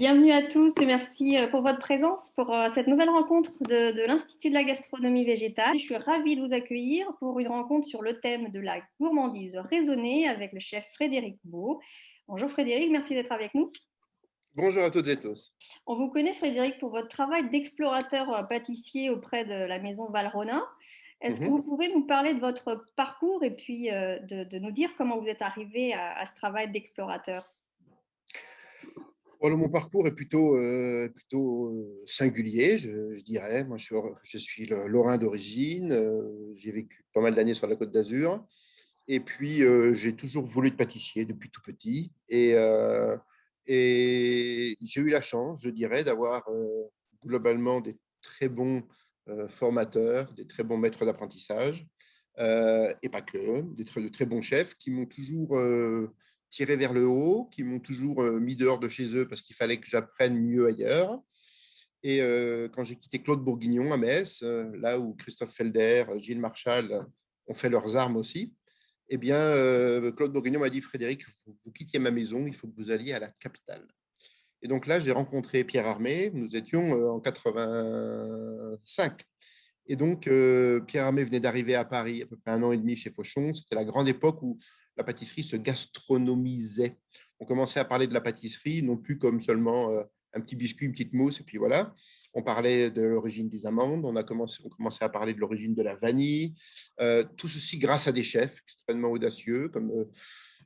Bienvenue à tous et merci pour votre présence pour cette nouvelle rencontre de l'Institut de la gastronomie végétale. Je suis ravie de vous accueillir pour une rencontre sur le thème de la gourmandise raisonnée avec le chef Frédéric Beau. Bonjour Frédéric, merci d'être avec nous. Bonjour à toutes et tous. On vous connaît Frédéric pour votre travail d'explorateur pâtissier auprès de la maison Valrhona. Est-ce que Mhm. vous pouvez nous parler de votre parcours et puis de nous dire comment vous êtes arrivé à ce travail d'explorateur? Voilà, mon parcours est plutôt singulier, je dirais. Moi, je suis lorrain d'origine. J'ai vécu pas mal d'années sur la Côte d'Azur. Et puis, j'ai toujours voulu être pâtissier depuis tout petit. Et j'ai eu la chance, je dirais, d'avoir globalement des très bons formateurs, des très bons maîtres d'apprentissage, et pas que, de très bons chefs qui m'ont toujours tiré vers le haut, qui m'ont toujours mis dehors de chez eux parce qu'il fallait que j'apprenne mieux ailleurs. Et quand j'ai quitté Claude Bourguignon à Metz, là où Christophe Felder, Gilles Marchal ont fait leurs armes aussi, eh bien, Claude Bourguignon m'a dit, Frédéric, vous quittiez ma maison, il faut que vous alliez à la capitale. Et donc là, j'ai rencontré Pierre Armé, nous étions en 85. Et donc, Pierre Armé venait d'arriver à Paris à peu près un an et demi chez Fauchon. C'était la grande époque où la pâtisserie se gastronomisait. On commençait à parler de la pâtisserie, non plus comme seulement un petit biscuit, une petite mousse, et puis voilà. On parlait de l'origine des amandes, on commençait à parler de l'origine de la vanille. Tout ceci grâce à des chefs extrêmement audacieux,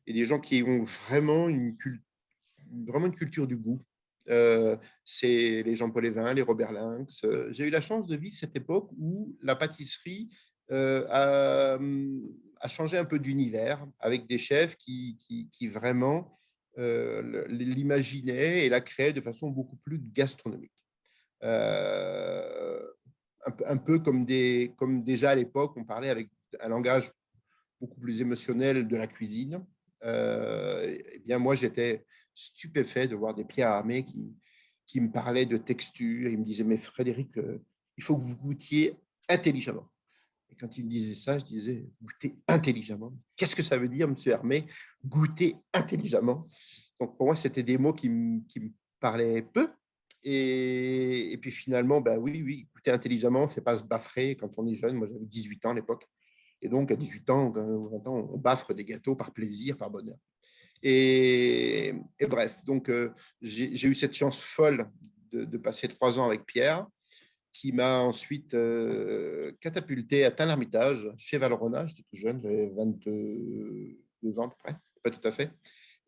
et des gens qui ont vraiment une culture du goût. C'est les Jean-Paul Évin, les Robert Lynx. J'ai eu la chance de vivre cette époque où la pâtisserie a changé un peu d'univers avec des chefs qui vraiment l'imaginaient et la créaient de façon beaucoup plus gastronomique. Euh, un peu comme déjà à l'époque, on parlait avec un langage beaucoup plus émotionnel de la cuisine. Eh bien, moi, j'étais stupéfait de voir des Pierre Armé qui me parlaient de texture. Ils me disaient, mais Frédéric, il faut que vous goûtiez intelligemment. Et quand il me disait ça, je disais, goûter intelligemment. Qu'est-ce que ça veut dire, monsieur Hermé, goûter intelligemment? Donc, pour moi, c'était des mots qui me parlaient peu. Et puis finalement, ben oui, oui, goûter intelligemment, c'est pas se baffrer quand on est jeune. Moi, j'avais 18 ans à l'époque. Et donc, à 18 ans, 20 ans, on baffre des gâteaux par plaisir, par bonheur. Et bref, donc j'ai eu cette chance folle de passer 3 ans avec Pierre, qui m'a ensuite catapulté à Tain-l'Hermitage, chez Valrhona. J'étais tout jeune, j'avais 22 ans à peu près, pas tout à fait.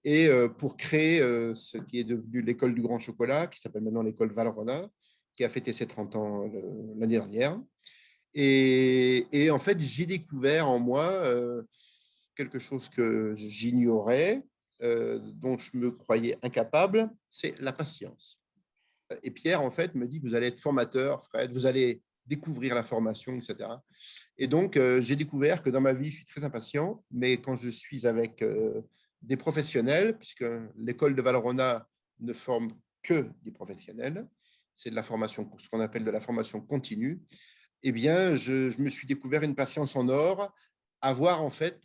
Et pour créer ce qui est devenu l'école du Grand Chocolat, qui s'appelle maintenant l'école Valrhona, qui a fêté ses 30 ans l'année dernière. Et en fait, j'ai découvert en moi quelque chose que j'ignorais, dont je me croyais incapable, c'est la patience. Et Pierre, en fait, me dit, vous allez être formateur, Fred, vous allez découvrir la formation, etc. Et donc, j'ai découvert que dans ma vie, je suis très impatient, mais quand je suis avec des professionnels, puisque l'école de Valrhona ne forme que des professionnels, c'est de la formation, ce qu'on appelle de la formation continue, eh bien, je me suis découvert une patience en or, à voir en fait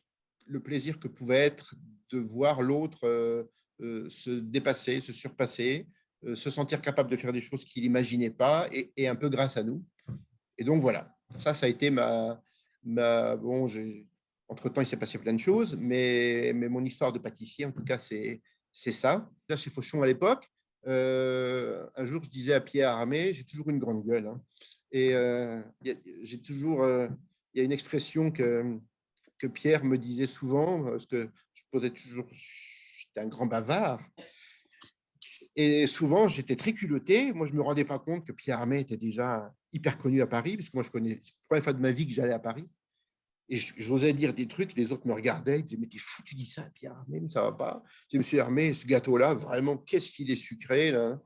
le plaisir que pouvait être de voir l'autre se dépasser, se surpasser, se sentir capable de faire des choses qu'il n'imaginait pas, et un peu grâce à nous. Et donc voilà, ça a été bon, entre-temps, il s'est passé plein de choses, mais mon histoire de pâtissier, en tout cas, c'est ça. Là, chez Fauchon à l'époque, un jour, je disais à Pierre Armé, j'ai toujours une grande gueule, hein, et j'ai toujours, il y a une expression que Pierre me disait souvent, parce que je posais toujours, j'étais un grand bavard, et souvent j'étais très culotté. Moi, je ne me rendais pas compte que Pierre Armé était déjà hyper connu à Paris, parce que moi, c'est la première fois de ma vie que j'allais à Paris. Et j'osais dire des trucs, les autres me regardaient, ils disaient, mais t'es fou, tu dis ça à Pierre Armé, mais ça va pas. Je dis, monsieur Armé, ce gâteau-là, vraiment, qu'est-ce qu'il est sucré, là.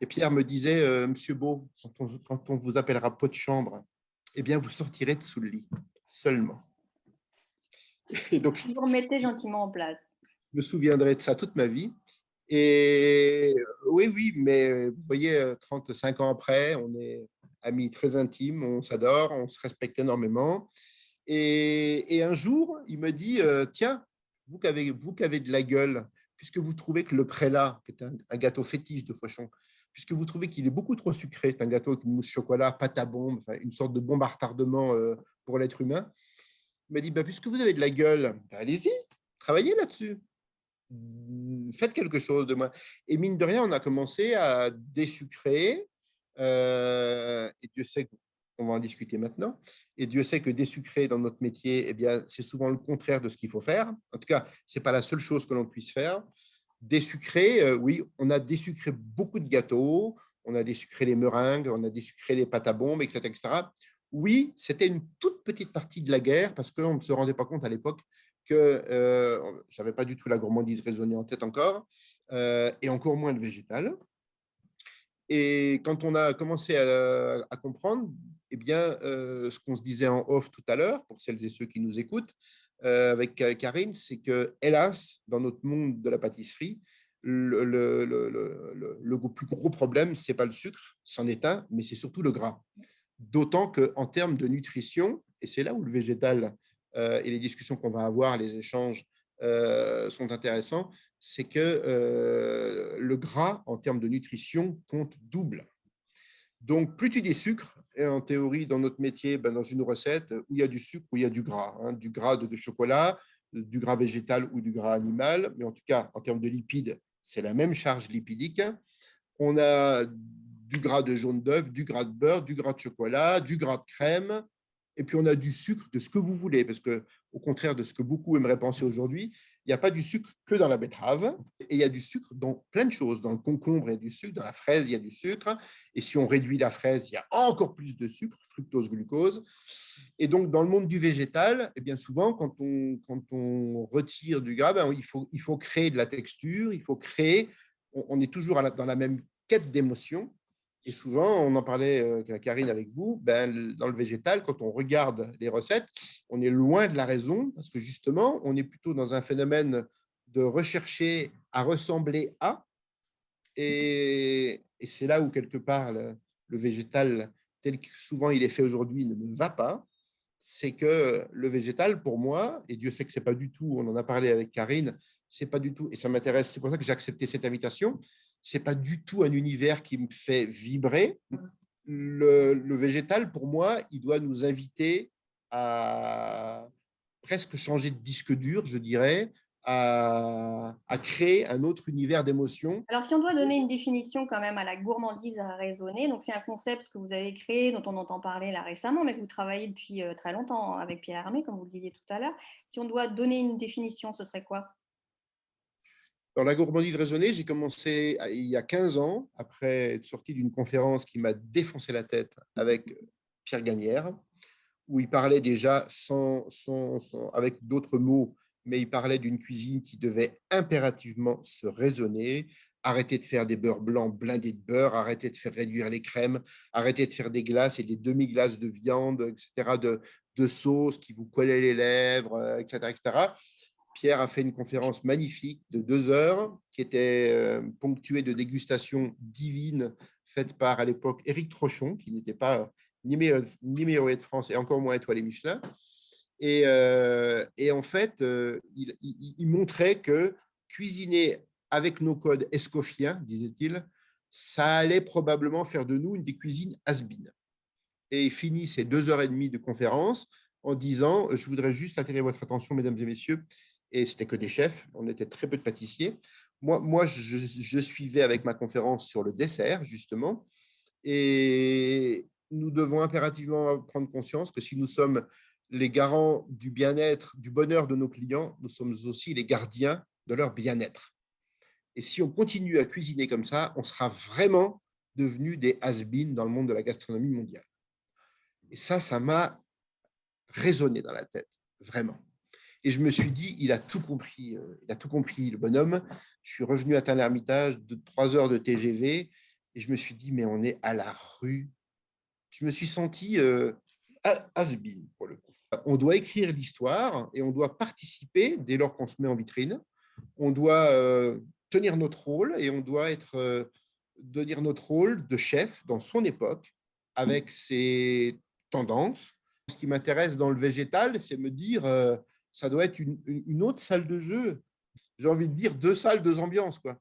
Et Pierre me disait, monsieur Beau, quand on vous appellera pot de chambre, eh bien, vous sortirez de sous le lit, seulement. Et donc, Vous remettez gentiment en place. je me souviendrai de ça toute ma vie. Et oui, oui, mais vous voyez, 35 ans après, on est amis très intimes, on s'adore, on se respecte énormément. Et un jour, il me dit, tiens, vous qui avez de la gueule, puisque vous trouvez que le prélat, qui est un gâteau fétiche de Fauchon, puisque vous trouvez qu'il est beaucoup trop sucré, c'est un gâteau avec une mousse chocolat, pâte à bombe, enfin, une sorte de bombe à retardement pour l'être humain, il m'a dit, bah, puisque vous avez de la gueule, bah, allez-y, travaillez là-dessus. Faites quelque chose de moi. Et mine de rien, on a commencé à désucrer. Et Dieu sait qu'on va en discuter maintenant. Et Dieu sait que désucrer dans notre métier, eh bien, c'est souvent le contraire de ce qu'il faut faire. En tout cas, ce n'est pas la seule chose que l'on puisse faire. Désucrer, oui, on a désucré beaucoup de gâteaux, on a désucré les meringues, on a désucré les pâtes à bombe, etc., etc. Oui, c'était une toute petite partie de la guerre parce qu'on ne se rendait pas compte à l'époque que je n'avais pas du tout la gourmandise raisonnée en tête encore, et encore moins le végétal. Et quand on a commencé à comprendre, eh bien, ce qu'on se disait en off tout à l'heure, pour celles et ceux qui nous écoutent, avec Karine, c'est que, hélas, dans notre monde de la pâtisserie, le plus gros problème, ce n'est pas le sucre, c'en est un, mais c'est surtout le gras. D'autant qu'en termes de nutrition, et c'est là où le végétal et les discussions qu'on va avoir, les échanges sont intéressants, c'est que le gras, en termes de nutrition, compte double. Donc, plus tu dis sucre, et en théorie, dans notre métier, ben, dans une recette, où il y a du sucre, où il y a du gras de chocolat, du gras végétal ou du gras animal, mais en tout cas, en termes de lipides, c'est la même charge lipidique. On a du gras de jaune d'œuf, du gras de beurre, du gras de chocolat, du gras de crème, et puis on a du sucre de ce que vous voulez, parce que au contraire de ce que beaucoup aimeraient penser aujourd'hui, il n'y a pas du sucre que dans la betterave, et il y a du sucre dans plein de choses. Dans le concombre, il y a du sucre, dans la fraise, il y a du sucre, et si on réduit la fraise, il y a encore plus de sucre, fructose, glucose. Et donc, dans le monde du végétal, et bien souvent, quand on retire du gras, ben, il faut créer de la texture, il faut créer, on est toujours dans la même quête d'émotion. Et souvent, on en parlait, Karine, avec vous, ben, dans le végétal, quand on regarde les recettes, on est loin de la raison, parce que justement, on est plutôt dans un phénomène de rechercher à ressembler à, et c'est là où, quelque part, le végétal, tel que souvent il est fait aujourd'hui, ne me va pas. C'est que le végétal, pour moi, et Dieu sait que c'est pas du tout, on en a parlé avec Karine, c'est pas du tout, et ça m'intéresse, c'est pour ça que j'ai accepté cette invitation, c'est pas du tout un univers qui me fait vibrer. Le végétal, pour moi, il doit nous inviter à presque changer de disque dur, je dirais, à créer un autre univers d'émotions. Alors, si on doit donner une définition quand même à la gourmandise raisonnée, donc c'est un concept que vous avez créé, dont on entend parler là récemment, mais que vous travaillez depuis très longtemps avec Pierre Hermé, comme vous le disiez tout à l'heure. Si on doit donner une définition, ce serait quoi? Dans la gourmandise raisonnée, j'ai commencé il y a 15 ans, après être sorti d'une conférence qui m'a défoncé la tête avec Pierre Gagnère, où il parlait déjà avec d'autres mots, mais il parlait d'une cuisine qui devait impérativement se raisonner, arrêter de faire des beurres blancs blindés de beurre, arrêter de faire réduire les crèmes, arrêter de faire des glaces et des demi-glaces de viande, etc., de sauce qui vous collaient les lèvres, etc., etc. Pierre a fait une conférence magnifique de 2 heures qui était ponctuée de dégustations divines faites par, à l'époque, Éric Trochon, qui n'était pas ni meilleur de France et encore moins étoilé Michelin. Et en fait, il montrait que cuisiner avec nos codes escoffiens, disait-il, ça allait probablement faire de nous une des cuisines has-been. Et il finit ces 2 heures et demie de conférence en disant, je voudrais juste attirer votre attention, mesdames et messieurs, et c'était que des chefs, on était très peu de pâtissiers. Moi je suivais avec ma conférence sur le dessert, justement, et nous devons impérativement prendre conscience que si nous sommes les garants du bien-être, du bonheur de nos clients, nous sommes aussi les gardiens de leur bien-être. Et si on continue à cuisiner comme ça, on sera vraiment devenus des has-been dans le monde de la gastronomie mondiale. Et ça m'a résonné dans la tête, vraiment. Et je me suis dit, il a tout compris, le bonhomme. Je suis revenu à Tain-l'Hermitage de 3 heures de TGV et je me suis dit, mais on est à la rue. Je me suis senti has-been pour le coup. On doit écrire l'histoire et on doit participer dès lors qu'on se met en vitrine. On doit tenir notre rôle et on doit tenir notre rôle de chef dans son époque avec ses tendances. Ce qui m'intéresse dans le végétal, c'est me dire ça doit être une autre salle de jeu. j'ai envie de dire 2 salles, 2 ambiances, quoi.